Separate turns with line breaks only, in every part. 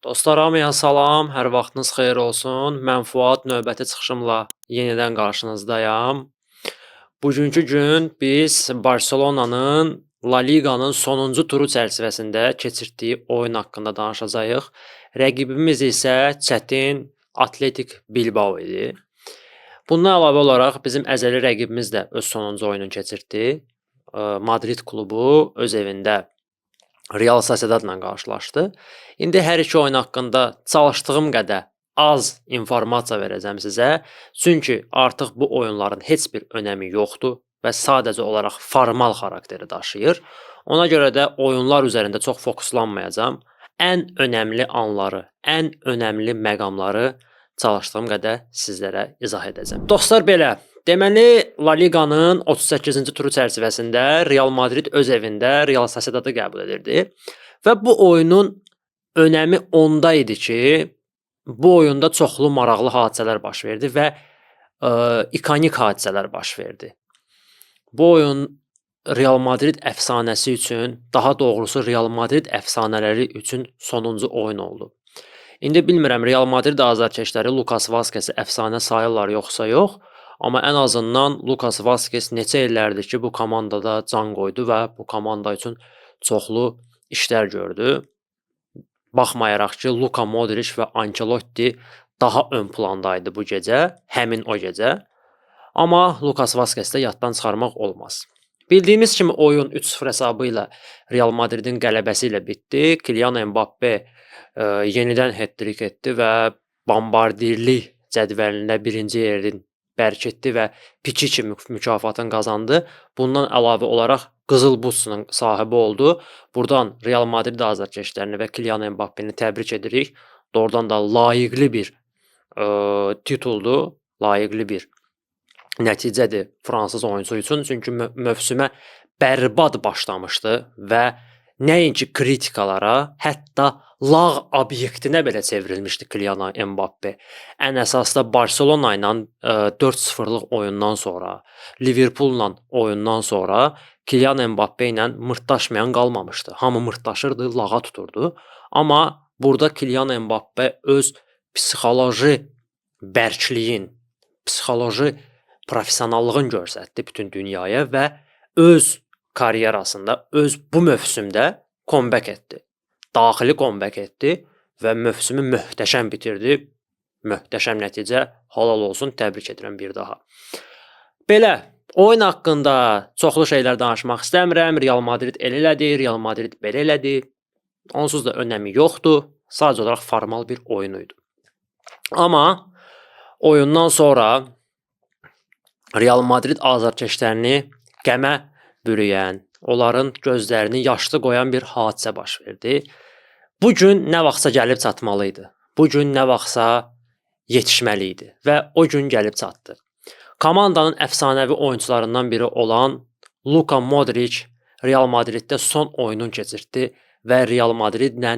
Dostlar, hamıya salam, hər vaxtınız xeyir olsun. Mən Fuad, növbəti çıxışımla yenidən qarşınızdayam. Bugünkü gün biz Barselonanın La Liqanın sonuncu turu çərçivəsində keçirtdiyi oyun haqqında danışacağıq. Rəqibimiz isə çətin Atletik Bilbao idi. Bundan əlavə olaraq bizim əzəli rəqibimiz də öz sonuncu oyununu keçirtdi. Madrid klubu öz evində Real Sociedadla qarşılaşdı. İndi hər iki oyun haqqında çalışdığım qədər az informasiya verəcəm sizə. Çünki artıq bu oyunların heç bir önəmi yoxdur və sadəcə olaraq formal xarakteri daşıyır. Ona görə də oyunlar üzərində çox fokuslanmayacağam. Ən önəmli anları, ən önəmli məqamları çalışdığım qədər sizlərə izah edəcəm. Dostlar, belə. Deməli, La Liqanın 38-ci turu çərçivəsində Real Madrid öz evində Real Sociedadı qəbul edirdi. Və bu oyunun önəmi onda idi ki, bu oyunda çoxlu maraqlı hadisələr baş verdi və ikonik hadisələr baş verdi. Bu oyun Real Madrid əfsanəsi üçün, daha doğrusu Real Madrid əfsanələri üçün sonuncu oyun oldu. İndi bilmirəm, Real Madrid azarkeşləri Lucas Vazquezi əfsanə sayırlar yoxsa yox. Amma ən azından Lucas Vazquez neçə illərdir ki, bu komandada can qoydu və bu komanda üçün çoxlu işlər gördü. Baxmayaraq ki, Luka Modric və Ancelotti daha ön plandaydı bu gecə, həmin o gecə. Amma Lucas Vazquezi də yaddan çıxarmaq olmaz. Bildiyimiz kimi oyun 3-0 hesabı ilə Real Madridin qələbəsi ilə bitdi. Kylian Mbappe yenidən hat-trick etdi və bombardirlik cədvəlində birinci yerin bərk etdi və Pichichi mükafatını qazandı. Bundan əlavə olaraq qızıl butsunun sahibi oldu. Buradan Real Madrid azarkeşlərini və Kylian Mbappeni təbrik edirik. Doğrudan da layiqli bir tituldur, layiqli bir nəticədir fransız oyunçusu üçün. Çünki mövsümə bərbad başlamışdı və nəinki kritikalara, hətta lağ obyektinə belə çevrilmişdi Kylian Mbappe. Ən əsasda Barselona ilə 4-0-lıq oyundan sonra, Liverpool'la oyundan sonra Kylian Mbappe ilə mırtdaşmayan qalmamışdı. Hamı mırtdaşırdı, lağa tuturdu. Amma burada Kylian Mbappe öz psixoloji bərkliyin, psixoloji professionallığını göstərdi bütün dünyaya və öz karyerasında, öz bu mövsümdə comeback etdi. Daxili comeback etdi və mövsümü möhtəşəm bitirdi. Möhtəşəm nəticə, halal olsun, təbrik edirəm bir daha. Belə, oyun haqqında çoxlu şeylər danışmaq istəmirəm. Real Madrid elə elədi, Real Madrid belə elədi. Onsuz da önəmi yoxdur. Sadəcə olaraq formal bir oyun idi. Amma oyundan sonra Real Madrid azarkeşlərini qəmə bürüyən, onların gözlərini yaşlı qoyan bir hadisə baş verdi. Bu gün nə vaxtsa gəlib çatmalı idi. Bu gün nə vaxtsa yetişməli idi və o gün gəlib çatdı. Komandanın əfsanəvi oyunçularından biri olan Luka Modric Real Madriddə son oyununu keçirtdi və Real Madridlə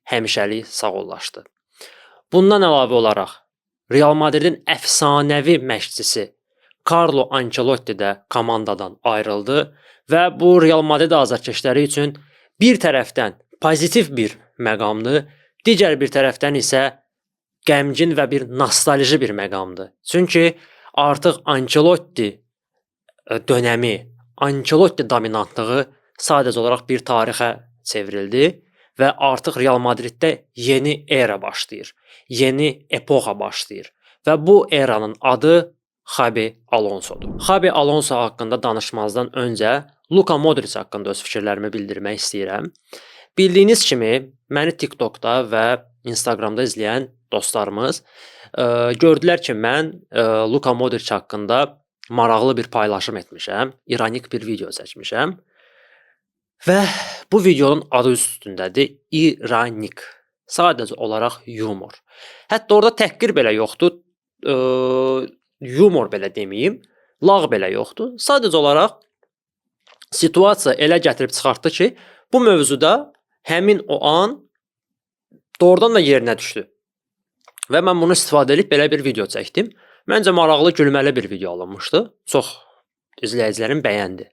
həmişəlik sağollaşdı. Bundan əlavə olaraq Real Madridin əfsanəvi məşqçisi Carlo Ancelotti də komandadan ayrıldı və bu Real Madrid azarkeşləri üçün bir tərəfdən pozitiv bir məqamdır, digər bir tərəfdən isə qəmgin və bir nostalji bir məqamdır. Çünki artıq Ancelotti dönəmi, Ancelotti dominantlığı sadəcə olaraq bir tarixə çevrildi və artıq Real Madriddə yeni era başlayır, yeni epoxa başlayır və bu eranın adı Xabi Alonsodur. Xabi Alonso haqqında danışmazdan öncə Luka Modric haqqında öz fikirlərimi bildirmək istəyirəm. Bildiyiniz kimi, məni TikTokda və Instagramda izləyən dostlarımız gördülər ki, mən Luka Modric haqqında maraqlı bir paylaşım etmişəm, ironik bir video çəkmişəm və bu videonun adı üstündədir, ironik. Sadəcə olaraq yumor. Hətta orada təhqir belə yoxdur, yumor belə deməyim, lağ belə yoxdur. Sadəcə olaraq situasiya elə gətirib çıxartdı ki, bu mövzuda həmin o an doğrudan da yerinə düşdü. Və mən bunu istifadə edib belə bir video çəkdim. Məncə maraqlı, gülməli bir video alınmışdı. Çox izləyicilərim bəyəndi.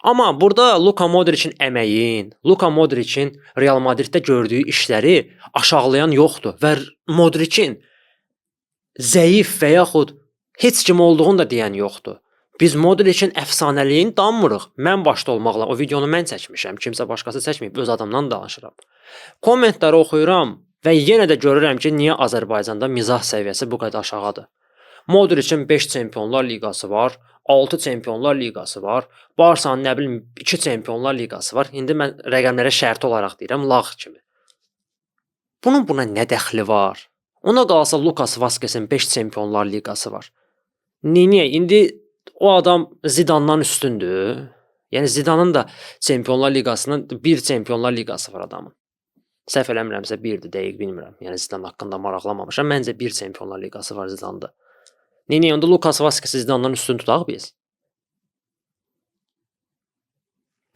Amma burada Luka Modricin əməyin, Luka Modricin Real Madriddə gördüyü işləri aşağılayan yoxdur və Modricin zəif və yaxud heç kim olduğunu da deyən yoxdur. Biz Modricin əfsanəliyini danmırıq. Mən başda olmaqla o videonu mən çəkmişəm. Kimsə başqası çəkməyib, öz adamdan danışıram. Kommentləri oxuyuram və yenə də görürəm ki, niyə Azərbaycanda mizah səviyyəsi bu qədər aşağıdır. Modricin 5 Çempionlar Liqası var, 6 Çempionlar Liqası var, Barsanın nə bilim 2 Çempionlar Liqası var. İndi mən rəqəmlərə şərti olaraq deyirəm, lağ kimi. Bunun buna nə dəxli var? Ona qalsa Lucas Vazquezin 5 Çempionlar Liqası var. Niyə? İndi o adam Zidandan üstündür. Yəni Zidanın da Çempionlar Liqasının bir Çempionlar Liqası var adamın. Səhv eləmirəmsə 1-dir, dəqiq bilmirəm. Yəni Zidan haqqında maraqlamamışam. Məncə 1 Çempionlar Liqası var Zidanda. Niyə? Onda Lucas Vazquezi Zidandan üstün tutaq biz.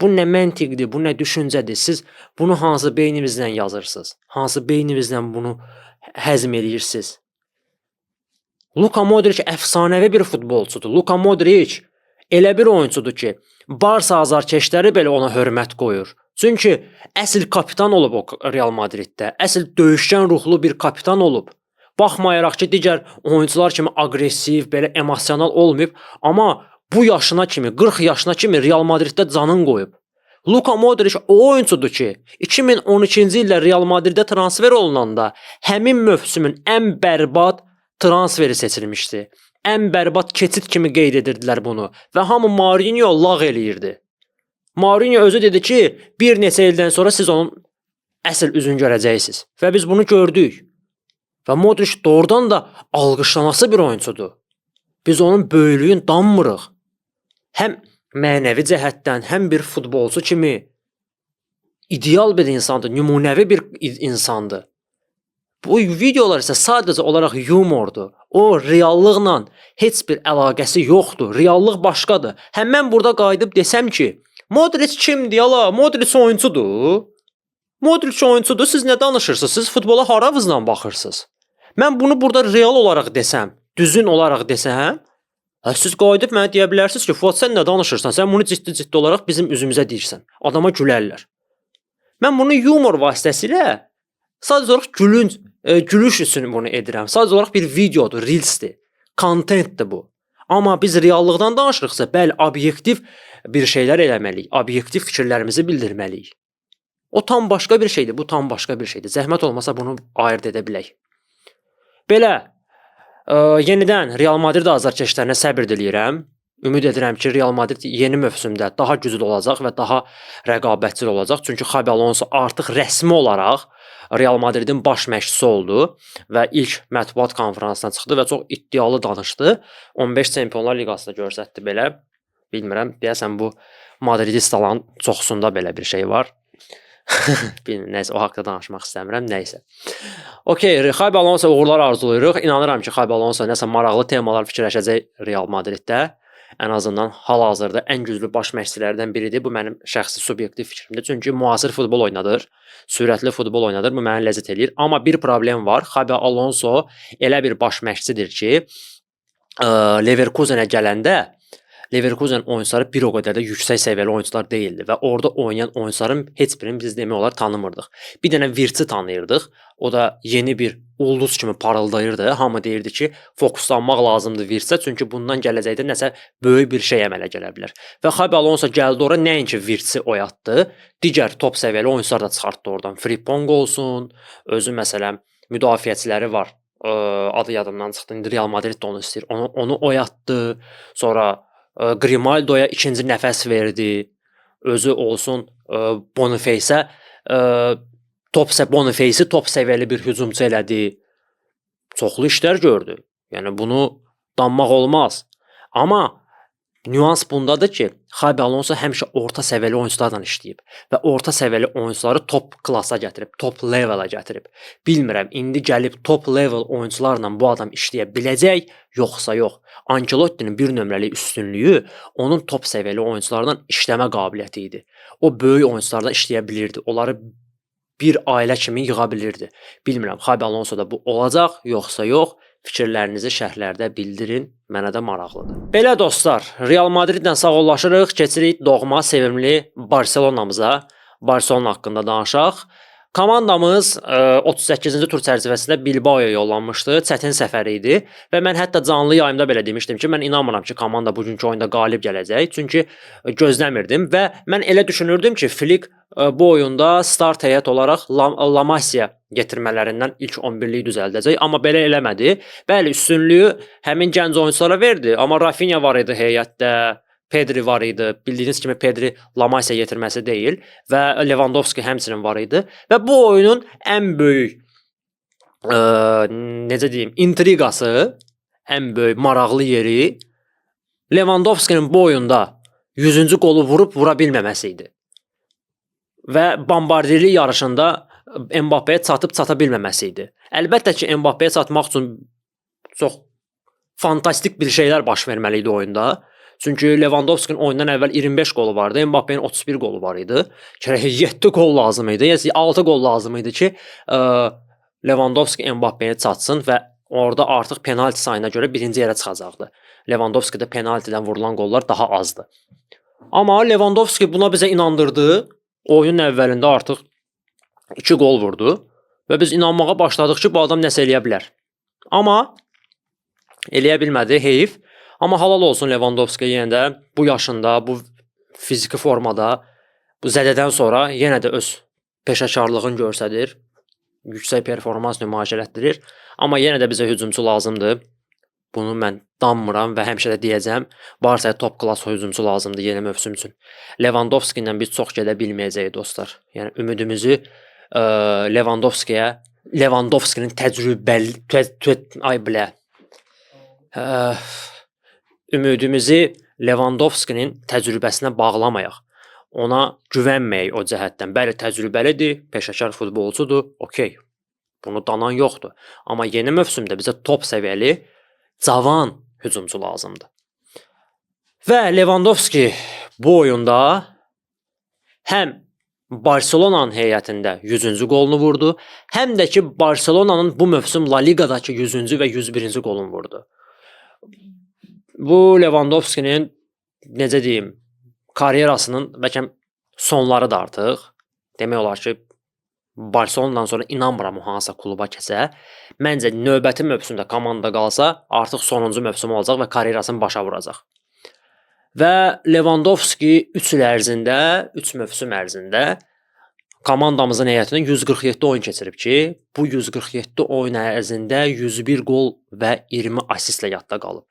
Bu nə məntiqdir, bu nə düşüncədir? Siz bunu hansı beyninizdən yazırsınız? Hansı beyninizdən bunu həzm edirsiniz? Luka Modric əfsanəvi bir futbolçudur. Luka Modric elə bir oyunçudur ki, Barsa azarkeşləri belə ona hörmət qoyur. Çünki əsl kapitan olub o Real Madriddə. Əsl döyüşkən ruhlu bir kapitan olub. Baxmayaraq ki, digər oyuncular kimi aqressiv, belə emosional olmayıb, amma bu yaşına kimi, 40 yaşına kimi Real Madriddə canın qoyub. Luka Modric o oyuncudur ki, 2012-ci ildə Real Madriddə transfer olunanda həmin mövsümün ən bərbad transferi seçilmişdi. Ən bərbad keçid kimi qeyd edirdilər bunu və hamı Mourinho lağ eləyirdi. Mourinho özü dedi ki, bir neçə ildən sonra siz onun əsl üzünü görəcəksiniz və biz bunu gördük. Və Modric doğrudan da alqışlanası bir oyuncudur. Biz onun böyüklüyünü danmırıq. Həm mənəvi cəhətdən, həm bir futbolçu kimi ideal bir insandır, nümunəvi bir insandır. Bu videolar isə sadəcə olaraq yumordur. O reallıqla heç bir əlaqəsi yoxdur. Reallıq başqadır. Həm mən burada qayıdıb desəm ki, Modric kimdir ala? Modric oyuncudur. Modric oyuncudur. Siz nə danışırsınız? Siz futbola haravızla baxırsınız. Mən bunu burada real olaraq desəm, düzün olaraq desəm, siz qayıdıb mənə deyə bilərsiniz ki, Fuad sən nə danışırsan? Sən bunu ciddi olaraq bizim üzümüzə deyirsən. Adama gülərlər. Mən bunu yumor vasitəsilə sadəcə olaraq gülüş üçün bunu edirəm. Sadəcə olaraq bir videodur, reelsdir, kontentdir bu. Amma biz reallıqdan danışırıqsa, bəli, obyektiv bir şeylər eləməliyik, obyektiv fikirlərimizi bildirməliyik. O tam başqa bir şeydir, bu tam başqa bir şeydir. Zəhmət olmasa bunu ayırd edə bilək. Belə, yenidən Real Madrid azarkeşlərinə səbir diləyirəm. Ümid edirəm ki, Real Madrid yeni mövsümdə daha güclü olacaq və daha rəqabətçil olacaq. Çünki Xabi Alonso artıq rəsmi olaraq Real Madridin baş məşqçisi oldu və ilk mətbuat konfransına çıxdı və çox iddialı danışdı. 15 Çempionlar Liqasında göstərdi belə. Bilmirəm, deyəsən bu Madridistlərin çoxsunda belə bir şey var. Bilmirəm, nəysə, o haqda danışmaq istəmirəm, nəysə. Okey, Xabi Alonso uğurlar arzulayırıq. İnanıram ki, Xabi Alonso nəsə maraqlı temalar fikirləşəcək Real Madriddə. Ən azından hal-hazırda ən güclü baş məşqçilərdən biridir. Bu mənim şəxsi subyektiv fikrimdir. Çünki müasir futbol oynadır, sürətli futbol oynadır. Bu mənə ləzzət eləyir. Amma bir problem var. Xabi Alonso elə bir baş məşqçidir ki, Leverkusenə gələndə Leverkusen oyunçuları bir o qədər də yüksək səviyyəli oyunçular deyildi və orada oynayan oyunçuların heç birini biz demək olar tanımırdıq. Bir dənə Virtsi tanıyırdıq. O da yeni bir ulduz kimi parıldayırdı. Hamı deyirdi ki, fokuslanmaq lazımdır Virtsə, çünki bundan gələcəkdə nəsə böyük bir şey əmələ gələ bilər. Və Xabi Alonso gəldi ora, nəinki Virtsi oyatdı, digər top səviyyəli oyunçular da çıxartdı oradan. Frimpong olsun, özü məsələn müdafiəçiləri var. Adı yadımdan çıxdı. İndi Real Madrid də onu istəyir. Onu oyatdı. Sonra Grimaldoya ikinci nəfəs verdi. Özü olsun Boniface-ə Boniface-i top səviyyəli bir hücumçu elədi. Çoxlu işlər gördü. Yəni bunu danmaq olmaz. Amma nüans bundadır ki, Xabi Alonso həmişə orta səviyyəli oyunçularla işləyib və orta səviyyəli oyunçuları top klasa gətirib, top level-a gətirib. Bilmirəm, indi gəlib top level oyunçularla bu adam işləyə biləcək, yoxsa yox. Ancelottinin bir nömrəli üstünlüyü onun top səviyyəli oyunçularla işləmə qabiliyyəti idi. O böyük oyunçularla işləyə bilirdi. Onları bir ailə kimi yığa bilirdi. Bilmirəm, Xabi Alonso'da bu olacaq, yoxsa yox. Fikirlərinizi şərhlərdə bildirin. Mənə də maraqlıdır. Belə dostlar, Real Madridlə sağollaşırıq, keçirik doğma, sevimli Barselonamıza. Barselona haqqında danışaq. Komandamız 38-ci tur çərçivəsində Bilbaoya yollanmışdı. Çətin səfər idi və mən hətta canlı yayımda belə demişdim ki, mən inanmıram ki, komanda bugünkü oyunda qalib gələcək. Çünki gözləmirdim və mən elə düşünürdüm ki, Flick bu oyunda start heyət olaraq La Masia gətirmələrindən ilk 11-liyi düzəldəcək, amma belə eləmədi. Bəli, üstünlüyü həmin gənc oyunçulara verdi, amma Rafinha var idi heyətdə, Pedri var idi. Bildiyiniz kimi Pedri La Masia yetirməsi deyil və Lewandowski həmçinin var idi və bu oyunun ən böyük necə deyim, intriqası, ən böyük maraqlı yeri Lewandowskinin bu oyunda 100-cü qolu vurub vura bilməməsi idi. Və bombardirlik yarışında Mbappéyə çata bilməməsi idi. Əlbəttə ki, Mbappéyə çatmaq üçün çox fantastik bir şeylər baş verməli idi oyunda. Çünki Lewandowskinin oyundan əvvəl 25 qolu vardı, Mbappénin 31 qolu var idi. 7 qol lazım idi, yəni 6 qol lazım idi ki, Lewandowski Mbappéyə çatsın və orada artıq penalti sayına görə birinci yerə çıxacaqdı. Lewandowskidə penaltidən vurulan qollar daha azdı. Amma Lewandowski buna bizə inandırdı. Oyunun əvvəlində artıq 2 qol vurdu və biz inanmağa başladıq ki, bu adam nəsə eləyə bilər. Amma eləyə bilmədi, heyif. Amma halal olsun Lewandowski yenə də bu yaşında, bu fiziki formada, bu zədədən sonra yenə də öz peşəkarlığını göstərir. Yüksək performans nümayiş etdirir. Amma yenə də bizə hücumçu lazımdır. Bunu mən danmıram və həmişə də deyəcəm. Barsaya top klass hücumçu lazımdır yeni mövsüm üçün. Lewandowski ilə biz çox gedə bilməyəcəyik dostlar. Yəni ümidimizi Lewandowskinin ümidimizi Lewandowskinin təcrübəsinə bağlamayaq. Ona güvənməyək o cəhətdən. Bəli, təcrübəlidir, peşəkar futbolçudur, okey. Bunu danan yoxdur. Amma yeni mövsümdə bizə top səviyyəli, cavan hücumçu lazımdır. Və Lewandowski bu oyunda həm Barselonanın heyətində 100-cü qolunu vurdu, həm də ki Barselonanın bu mövsüm La Liqadakı 100-cü və 101-ci qolunu vurdu. Bu Lewandowskinin necə deyim, karyerasının bəlkə sonları da artıq. Demək olar ki, Barselonadan sonra inanmıram o hansısa kluba kəsə. Məncə növbəti mövsümdə komandada qalsa, artıq sonuncu mövsüm olacaq və karyerasını başa vuracaq. Və Lewandowski 3 mövsüm ərzində komandamızın heyətinin 147 oyun keçirib ki, bu 147 oyun ərzində 101 qol və 20 assistlə yadda qalıb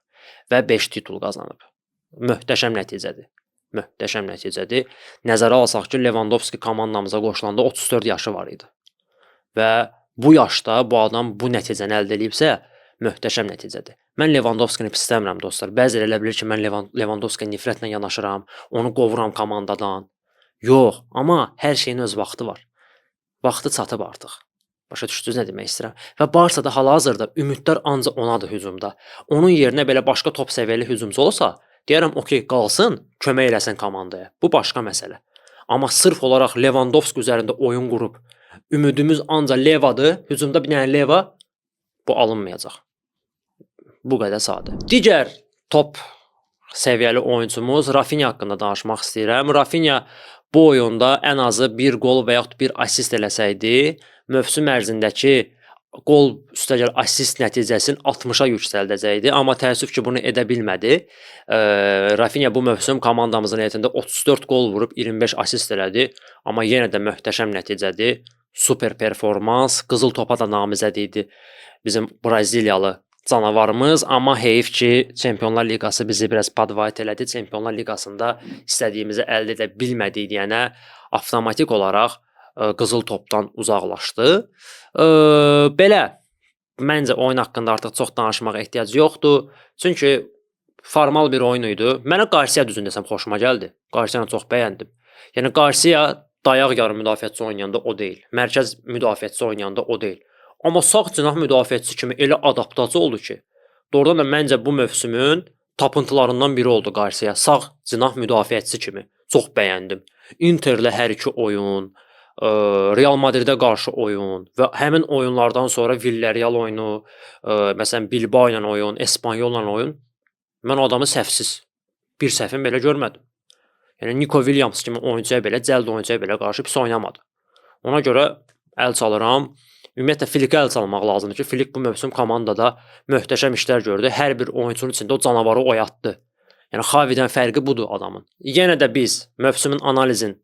və 5 titul qazanıb. Möhtəşəm nəticədir. Möhtəşəm nəticədir. Nəzərə alsaq ki, Lewandowski komandamıza qoşulanda 34 yaşı var idi. Və bu yaşda bu adam bu nəticəni əldə edibsə, möhtəşəm nəticədir. Mən Lewandowskini istəmirəm dostlar. Bəziləri elə bilir ki, mən Lewandowskiyə nifrətlə yanaşıram, onu qovuram komandadan. Yox, amma hər şeyin öz vaxtı var. Vaxtı çatıb artıq. Başa düşdünüz nə demək istəyirəm? Və Barsada hal-hazırda ümidlər ancaq onadır hücumda. Onun yerinə belə başqa top səviyyəli hücumçu olsa, deyərəm, okey, qalsın, kömək eləsin komandaya. Bu başqa məsələ. Amma sırf olaraq Lewandowski üzərində oyun qurub, ümidimiz ancaq Levadır, hücumda bir dənə Leva, bu alınmayacaq. Bu qədər sadə. Digər top səviyyəli oyunçumuz Rafinha haqqında danışmaq istəyirəm. Rafinha bu oyunda ən azı bir qol və yaxud bir assist eləsəydi, mövsüm ərzindəki qol üstəgəl assist nəticəsini 60-a yüksəldəcəkdi. Amma təəssüf ki, bunu edə bilmədi. Rafinha bu mövsüm komandamızın heyətində 34 qol vurub 25 assist elədi. Amma yenə də möhtəşəm nəticədir. Super performans, qızıl topa da namizəd idi bizim Braziliyalı canavarımız. Amma heyif ki, Çempionlar Liqası bizi biraz padvayt elədi. Çempionlar Liqasında istədiyimizi əldə edə bilmədik deyənə avtomatik olaraq qızıl topdan uzaqlaşdı. Belə, məncə oyun haqqında artıq çox danışmağa ehtiyac yoxdur. Çünki formal bir oyun idi. Mənə Garcia düzün desəm xoşuma gəldi. Garcia'nı çox bəyəndim. Yəni Garcia dayaq yarım müdafiəçisi oynayanda o deyil. Mərkəz müdafiəçisi oynayanda o deyil. Amma sağ cinah müdafiəçisi kimi elə adaptasiya oldu ki, doğrudan da məncə bu mövsümün tapıntılarından biri oldu Garcia. Sağ cinah müdafiəçisi kimi. Çox bəyəndim. Interlə hər iki oyun, Real Madridə qarşı oyun və həmin oyunlardan sonra Villarreal oyunu, məsələn Bilbao ilə oyun, Espanyol ilə oyun. Mən adamı səhvsiz bir səhvim belə görmədim. Yəni Nico Williams kimi oyunçuya belə, cəld oyunçuya belə qarşı pis oynamadı. Ona görə əl çalıram. Ümumiyyətlə Filikə əl çalmaq lazımdır ki, Filik bu mövsüm komandada möhtəşəm işlər gördü. Hər bir oyunçunun içində o canavarı oyatdı. Yəni Xavidən fərqi budur adamın. Yenə də biz mövsümün analizini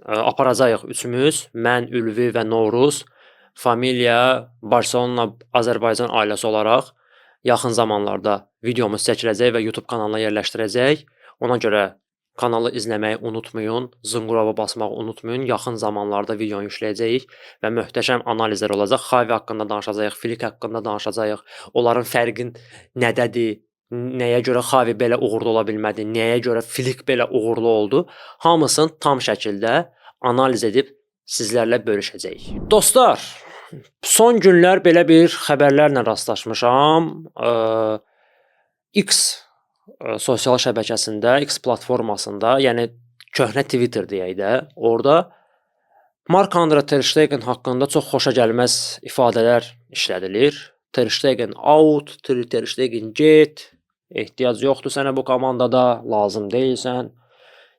aparacağıq üçümüz. Mən, Ülvi və Novruz, Familiya, Barselona, Azərbaycan ailəsi olaraq yaxın zamanlarda videomuz çəkiləcək və YouTube kanalına yerləşdirəcək. Ona görə kanalı izləməyi unutmayın, zınqırova basmağı unutmayın. Yaxın zamanlarda videonu yükləyəcəyik və möhtəşəm analizlər olacaq. Xavi haqqında danışacağıq, Filik haqqında danışacağıq. Onların fərqi nədədir? Nəyə görə Xavi belə uğurlu ola bilmədi? Nəyə görə Filik belə uğurlu oldu? Hamısını tam şəkildə analiz edib sizlərlə bölüşəcəyik. Dostlar, son günlər belə bir xəbərlərlə rastlaşmışam. X sosial şəbəkəsində, X platformasında, yəni köhnə Twitter deyək də, orada Marc-Andre ter Stegen haqqında çox xoşagəlməz ifadələr işlədilir. Ter Stegen out, Ter Stegen get, ehtiyac yoxdur sənə bu komandada, lazım deyilsən.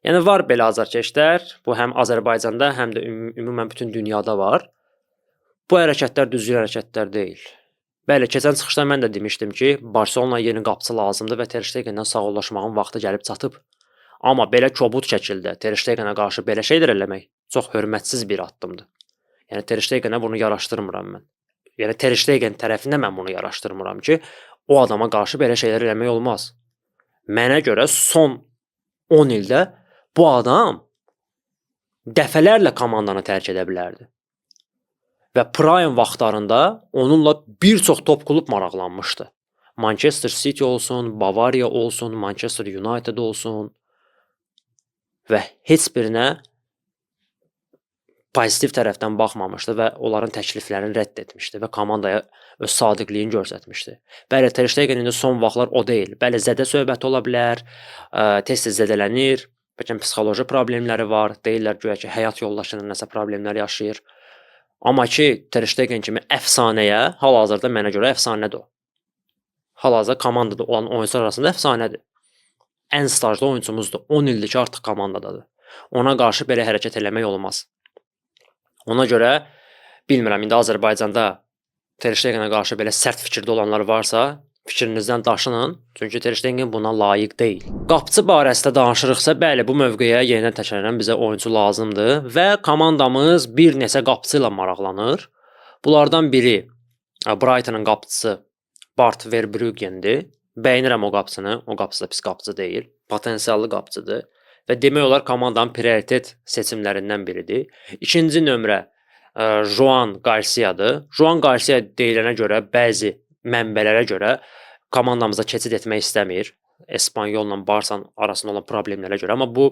Yəni var belə azarkeşlər. Bu həm Azərbaycanda, həm də ümumən bütün dünyada var. Bu hərəkətlər düzgün hərəkətlər deyil. Bəli, keçən çıxışda mən də demişdim ki, Barselona yeni qapıçı lazımdır və Ter Stegenlə sağollaşmağın vaxtı gəlib çatıb. Amma belə kobud şəkildə Ter Stegenə qarşı belə şeylər eləmək çox hörmətsiz bir addımdır. Yəni Ter Stegenə bunu yaraşdırmıram mən. Yəni Ter Stegen tərəfindən mən bunu yaraşdırmıram ki, o adama qarşı belə şeylər eləmək olmaz. Mənə görə son 10 ildə bu adam dəfələrlə komandanı tərk edə bilərdi. Və prime vaxtlarında onunla bir çox top klub maraqlanmışdı. Manchester City olsun, Bavariya olsun, Manchester United olsun və heç birinə pozitiv tərəfdən baxmamışdı və onların təkliflərini rədd etmişdi və komandaya öz sadiqliyini göstərmişdi. Bəli, Ter Stegen indi son vaxtlar o deyil. Bəli, zədə söhbəti ola bilər, tez-tez zədələnir, bəlkə psixoloji problemləri var, deyirlər güya ki, həyat yoldaşının nəsə problemlər yaşayır. Amma ki, Ter Stegen kimi əfsanəyə, hal-hazırda mənə görə əfsanədir o. Hal-hazırda komandada olan oyunçular arasında əfsanədir. Ən stajlı oyunçumuzdur. 10 ildir ki, artıq komandadadır. Ona qarşı belə hərəkət eləmək olmaz. Ona görə bilmirəm, indi Azərbaycanda Ter Stegenə qarşı belə sərt fikirdə olanlar varsa, fikrinizdən daşının, çünki Ter Stegen buna layiq deyil. Qapıçı barəsində danışırıqsa, bəli, bu mövqeyə yenidən təkrarən bizə oyuncu lazımdır və komandamız bir neçə qapıçı ilə maraqlanır. Bunlardan biri Brightonun qapıçısı Bart Verbruggendir. Bəyinirəm o qapıçını, o qapıçı da pis qapıçı deyil, potensiallı qapıçıdır və demək olar komandanın prioritet seçimlərindən biridir. İkinci nömrə Joan Garcia'dır. Joan Garcia deyilənə görə, bəzi mənbələrə görə komandamıza keçid etmək istəmir. Espanyolla Barsanın arasında olan problemlərə görə, amma bu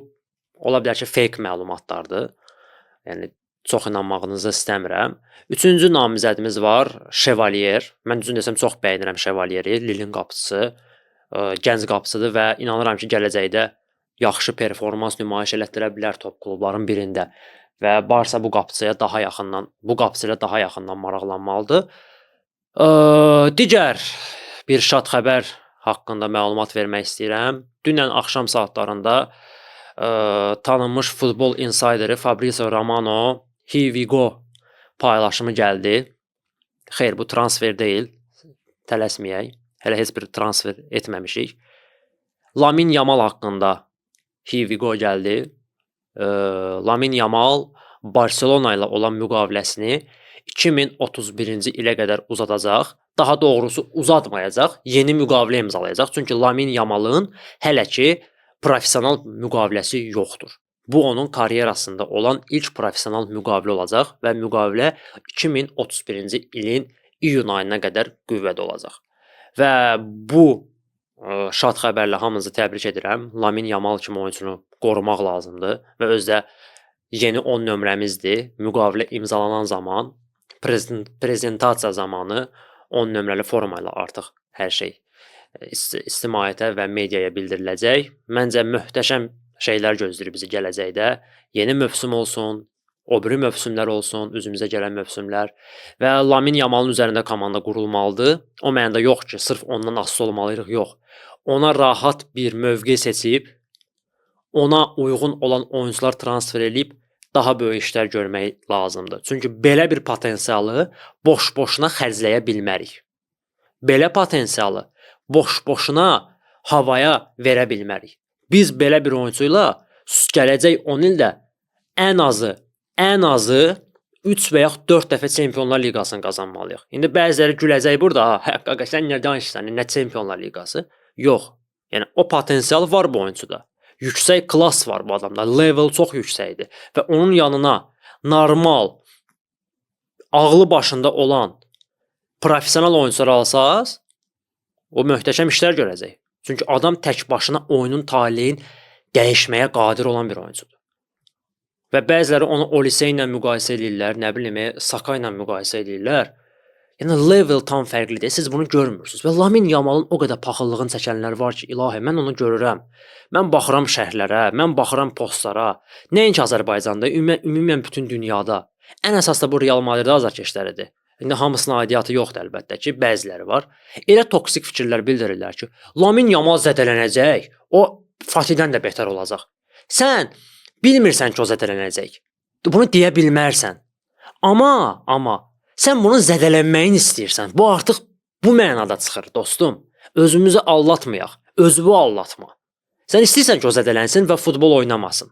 ola bilər ki, fake məlumatlardır. Yəni çox inanmağınızı istəmirəm. Üçüncü namizədimiz var, Chevalier. Mən düzün desəm çox bəyənirəm Chevalieri, Lille-in qapıçısı, gənc qapıçıdır və inanıram ki, gələcəkdə yaxşı performans nümayiş elətdirə bilər top klubların birində və Barsa bu qapıçı ilə daha yaxından maraqlanmalıdır. Digər bir şad xəbər haqqında məlumat vermək istəyirəm. Dünən axşam saatlarında tanınmış futbol insideri Fabrizio Romano Here we go paylaşımı gəldi. Xeyr, bu transfer deyil. Tələsməyək. Hələ heç bir transfer etməmişik. Lamin Yamal haqqında Here we go gəldi. Lamin Yamal Barselona ilə olan müqaviləsini 2031-ci ilə qədər uzadacaq. Daha doğrusu uzatmayacaq, yeni müqavilə imzalayacaq. Çünki Lamin Yamalın hələ ki professional müqaviləsi yoxdur. Bu onun karyerasında olan ilk professional müqavilə olacaq və müqavilə 2031-ci ilin iyun ayına qədər qüvvədə olacaq. Və bu şad xəbərlə hamınızı təbrik edirəm. Lamin Yamal kimi oyunçunu qorumaq lazımdır və özdə yeni 10 nömrəmizdir. Müqavilə imzalanan zaman, prezentasiya zamanı 10 nömrəli forma ilə artıq hər şey ictimaiyyətə və mediaya bildiriləcək. Məncə möhtəşəm şeylər gözləyir bizi gələcəkdə. Yeni mövsüm olsun, O biri mövsümlər olsun, üzümüzə gələn mövsümlər və Lamine Yamalın üzərində komanda qurulmalıdır. O mənada yox ki, sırf ondan asılı olmalıyıq, yox. Ona rahat bir mövqe seçib, ona uyğun olan oyuncular transfer edib daha böyük işlər görmək lazımdır. Çünki belə bir potensialı boş-boşuna xərcləyə bilmərik. Belə potensialı boş-boşuna havaya verə bilmərik. Biz belə bir oyuncu ilə gələcək 10 ildə ən azı 3 və yaxud 4 dəfə Çempionlar Liqasını qazanmalıyıq. İndi bəziləri güləcək burada, qaqa sən nə danışırsan, nə Çempionlar Liqası? Yox. Yəni o potensial var bu oyuncuda. Yüksək klass var bu adamda. Level çox yüksəkdir və onun yanına normal, ağlı başında olan professional oyuncular alsaz, o möhtəşəm işlər görəcək. Çünki adam tək başına oyunun taleyini dəyişməyə qadir olan bir oyuncudur. Və bəziləri onu Olise ilə müqayisə edirlər, nə bilim, Saka ilə müqayisə edirlər. Yəni level tam fərqlidir. Siz bunu görmürsünüz. Və Lamine Yamalın o qədər paxıllığını çəkənlər var ki, ilahi, mən onu görürəm. Mən baxıram şərhlərə, mən baxıram postlara. Nəinki Azərbaycanda, ümumən bütün dünyada. Ən əsas da bu Real Madrid azarkeşləridir. İndi hamısının aidiyyatı yoxdur əlbəttə ki, bəziləri var. Elə toksik fikirlər bildirirlər ki, Lamine Yamal zədələnəcək, o Fatihdən də betər olacaq. Sən bilmirsən ki, o zədələnəcək. Bunu deyə bilmərsən. Amma sən bunun zədələnməyini istəyirsən. Bu artıq bu mənada çıxır, dostum. Özümüzü aldatmayaq. Özünü aldatma. Sən istəyirsən ki, o zədələnsin və futbol oynamasın.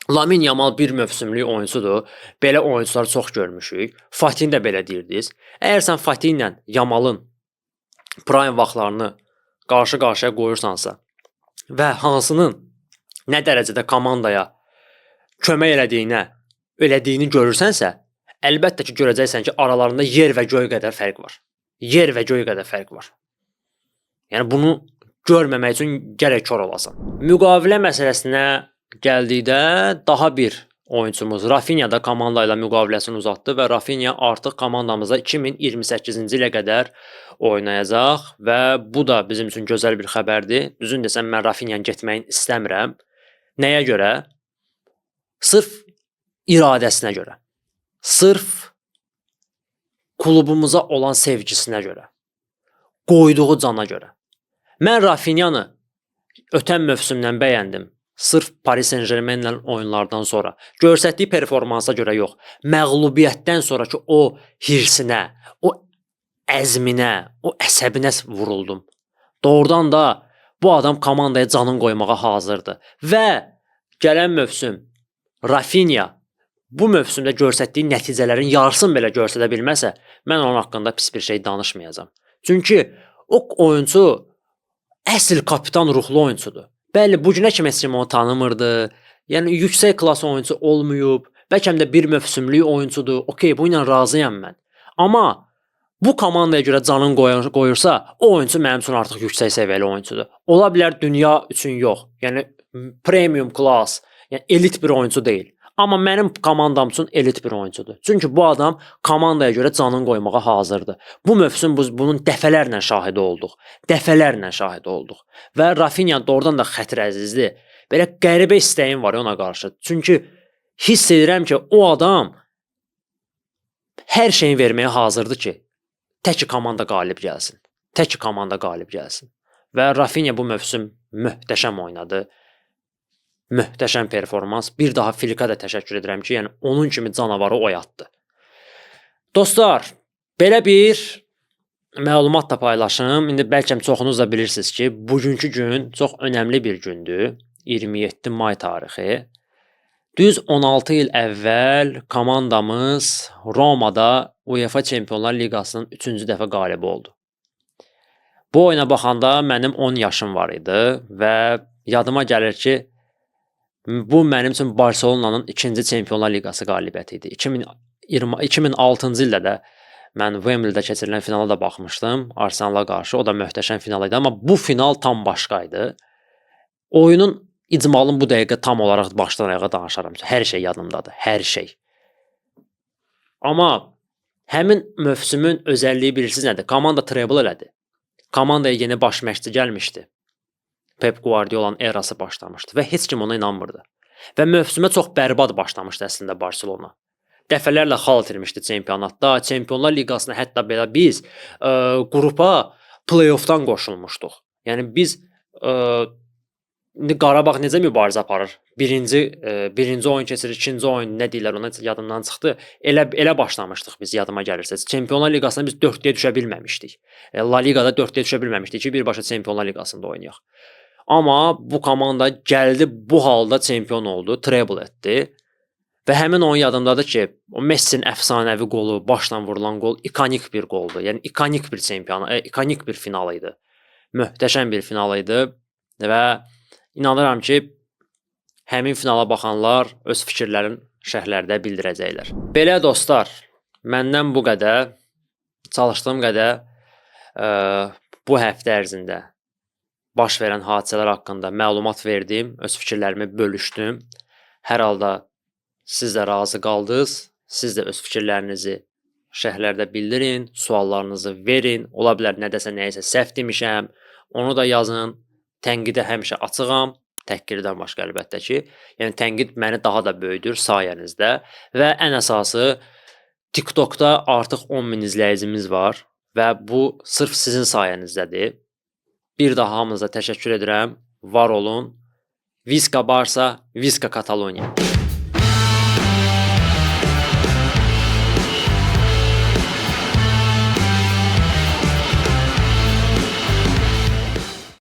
Lamine Yamal bir mövsümlük oyuncudur. Belə oyuncular çox görmüşük. Fatihini də belə deyirdiniz. Əgər sən Fatih ilə Yamalın prime vaxtlarını qarşı-qarşıya qoyursansa və hansının nə dərəcədə komandaya kömək elədiyini görürsənsə, əlbəttə ki, görəcəksən ki, aralarında yer və göy qədər fərq var. Yer və göy qədər fərq var. Yəni bunu görməmək üçün gərək kör olasan. Müqavilə məsələsinə gəldikdə daha bir oyuncumuz Rafinha da komanda ilə müqaviləsini uzatdı və Rafinha artıq komandamızda 2028-ci ilə qədər oynayacaq və bu da bizim üçün gözəl bir xəbərdir. Düzün desəm, mən Rafinha'nın getməyini istəmirəm. Nəyə görə? Sırf iradəsinə görə. Sırf klubumuza olan sevgisinə görə. Qoyduğu cana görə. Mən Rafinha'nı ötən mövsümdən bəyəndim. Sırf Paris Saint-Germain-lə oyunlardan sonra. Göstərdiyi performansa görə yox. Məğlubiyyətdən sonraki o hirsinə, o əzminə, o əsəbinə vuruldum. Doğrudan da bu adam komandaya canın qoymağa hazırdır. Və gələn mövsüm Rafinha bu mövsümdə göstərdiyi nəticələrin yarısını belə göstərə bilməsə, mən onun haqqında pis bir şey danışmayacağam. Çünki o oyuncu əsl kapitan ruhlu oyuncudur. Bəli, bu günə kimi heç kim onu tanımırdı. Yəni yüksək klass oyuncu olmayıb, bəlkə də bir mövsümlük oyuncudur. Okey, bu ilə razıyam mən. Amma bu komandaya görə canın qoyursa, o oyuncu mənim üçün artıq yüksək səviyyəli oyuncudur. Ola bilər dünya üçün yox. Yəni premium class, yəni elit bir oyuncu deyil. Amma mənim komandam üçün elit bir oyuncudur. Çünki bu adam komandaya görə canın qoymağa hazırdır. Bu mövsüm bunun dəfələrlə şahidi olduq. Dəfələrlə şahidi olduq. Və Rafinha doğrudan da xətir əzizdir. Belə qəribə istəyim var ona qarşı. Çünki hiss edirəm ki, o adam hər şeyi verməyə hazırdır ki, tək komanda qalib gəlsin. Tək komanda qalib gəlsin. Və Rafinha bu mövsüm möhtəşəm oynadı. Möhtəşəm performans. Bir daha Filikə də təşəkkür edirəm ki, yəni onun kimi canavarı oyatdı. Dostlar, belə bir məlumat da paylaşım. İndi bəlkə çoxunuz da bilirsiniz ki, bugünkü gün çox önəmli bir gündür. 27 may tarixi. Düz 16 il əvvəl komandamız Romada UEFA Çempionlar Liqasının 3-cü dəfə qalibi oldu. Bu oyuna baxanda mənim 10 yaşım var idi və yadıma gəlir ki, bu mənim üçün Barselonanın 2-ci Çempionlar Liqası qalibiyyəti idi. 2006-cı ildə də mən Wembley'də keçirilən finala da baxmışdım Arsenal'a qarşı. O da möhtəşəm final idi, amma bu final tam başqa idi. Oyunun icmalını bu dəqiqə tam olaraq başdan ayağa danışaram. Hər şey yadımdadır, hər şey. Amma həmin mövsümün özəlliyi bilirsiniz nədir? Komanda treble elədi. Komandaya yeni baş məşqçi gəlmişdi. Pep Guardiola'nın erası başlamışdı və heç kim ona inanmırdı. Və mövsümə çox bərbad başlamışdı əslində Barselona. Dəfələrlə xal itirmişdi çempionatda. Çempionlar Liqasına hətta belə biz qrupa play-offdan qoşulmuşduq. Yəni biz indi Qarabağ necə mübarizə aparır? Birinci oyun keçirir, ikinci oyun nə deyirlər ona yadımdan çıxdı. Elə başlamışdıq biz yadıma gəlirsə. Çempionlar Liqasına biz 4-dəyə düşə bilməmişdik. La Liqada 4-dəyə düşə bilməmişdik ki, birbaşa Çempionlar Liqasında oynayaq. Amma bu komanda gəldi bu halda çempion oldu, treble etdi. Və həmin oyun yadımdadır ki, o Messi'nin əfsanəvi qolu, başdan vurulan qol ikonik bir qoldur. Yəni ikonik bir ikonik bir final idi. Möhtəşəm bir final idi və inanıram ki, həmin finala baxanlar öz fikirlərini şərhlərdə bildirəcəklər. Belə dostlar, məndən bu qədər. Çalışdığım qədər bu həftə ərzində baş verən hadisələr haqqında məlumat verdim, öz fikirlərimi bölüşdüm. Hər halda siz də razı qaldınız. Siz də öz fikirlərinizi şərhlərdə bildirin, suallarınızı verin. Ola bilər nədəsə nəyisə səhv demişəm, onu da yazın. Tənqidə həmişə açığam, təhqirdən başqa əlbəttə ki. Yəni tənqid məni daha da böyüdür sayənizdə və ən əsası TikTokda artıq 10.000 izləyicimiz var və bu sırf sizin sayənizdədir. Bir daha hamınıza təşəkkür edirəm. Var olun. Viska Barsa, Viska Kataloniya.